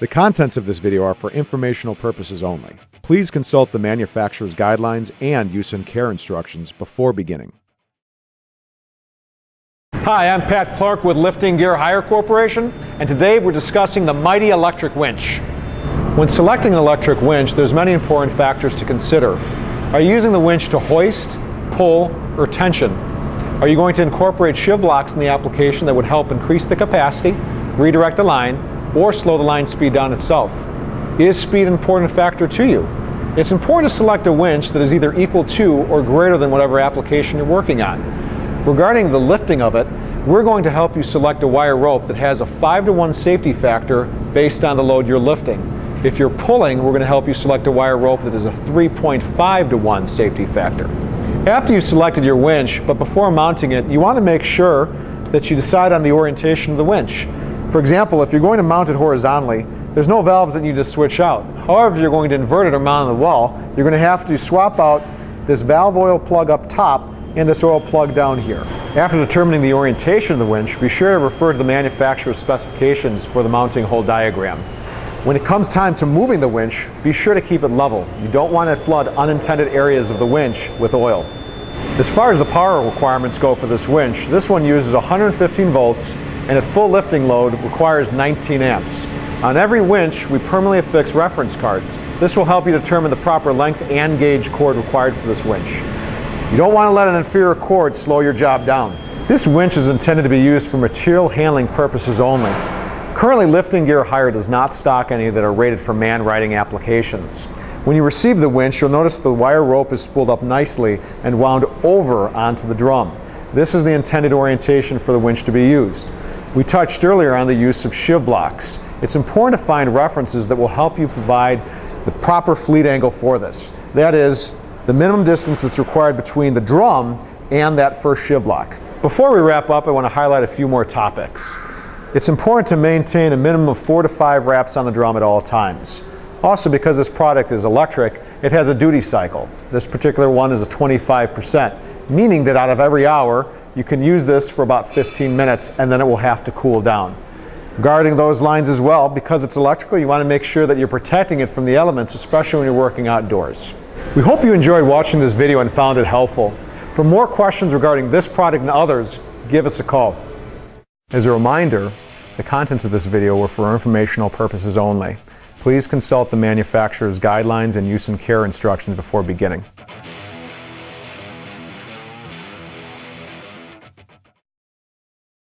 The contents of this video are for informational purposes only. Please consult the manufacturer's guidelines and use and care instructions before beginning. Hi, I'm Pat Clark with Lifting Gear Hire Corporation, and today we're discussing the mighty electric winch. When selecting an electric winch, there's many important factors to consider. Are you using the winch to hoist, pull, or tension? Are you going to incorporate shiv blocks in the application that would help increase the capacity, redirect the line, or slow the line speed down itself? Is speed an important factor to you? It's important to select a winch that is either equal to or greater than whatever application you're working on. Regarding the lifting of it, we're going to help you select a wire rope that has a 5-to-1 safety factor based on the load you're lifting. If you're pulling, we're going to help you select a wire rope that is a 3.5-to-1 safety factor. After you've selected your winch, but before mounting it, you want to make sure that you decide on the orientation of the winch. For example, if you're going to mount it horizontally, there's no valves that you need to switch out. However, if you're going to invert it or mount it on the wall, you're going to have to swap out this valve oil plug up top and this oil plug down here. After determining the orientation of the winch, be sure to refer to the manufacturer's specifications for the mounting hole diagram. When it comes time to moving the winch, be sure to keep it level. You don't want to flood unintended areas of the winch with oil. As far as the power requirements go for this winch, this one uses 115 volts and at full lifting load requires 19 amps. On every winch, we permanently affix reference cards. This will help you determine the proper length and gauge cord required for this winch. You don't want to let an inferior cord slow your job down. This winch is intended to be used for material handling purposes only. Currently, Lifting Gear Hire does not stock any that are rated for man-riding applications. When you receive the winch, you'll notice the wire rope is spooled up nicely and wound over onto the drum. This is the intended orientation for the winch to be used. We touched earlier on the use of shiv blocks. It's important to find references that will help you provide the proper fleet angle for this. That is, the minimum distance that's required between the drum and that first shiv block. Before we wrap up, I want to highlight a few more topics. It's important to maintain a minimum of 4 to 5 wraps on the drum at all times. Also, because this product is electric, it has a duty cycle. This particular one is a 25%, meaning that out of every hour, you can use this for about 15 minutes and then it will have to cool down. Regarding those lines as well, because it's electrical, you want to make sure that you're protecting it from the elements, especially when you're working outdoors. We hope you enjoyed watching this video and found it helpful. For more questions regarding this product and others, give us a call. As a reminder, the contents of this video were for informational purposes only. Please consult the manufacturer's guidelines and use and care instructions before beginning.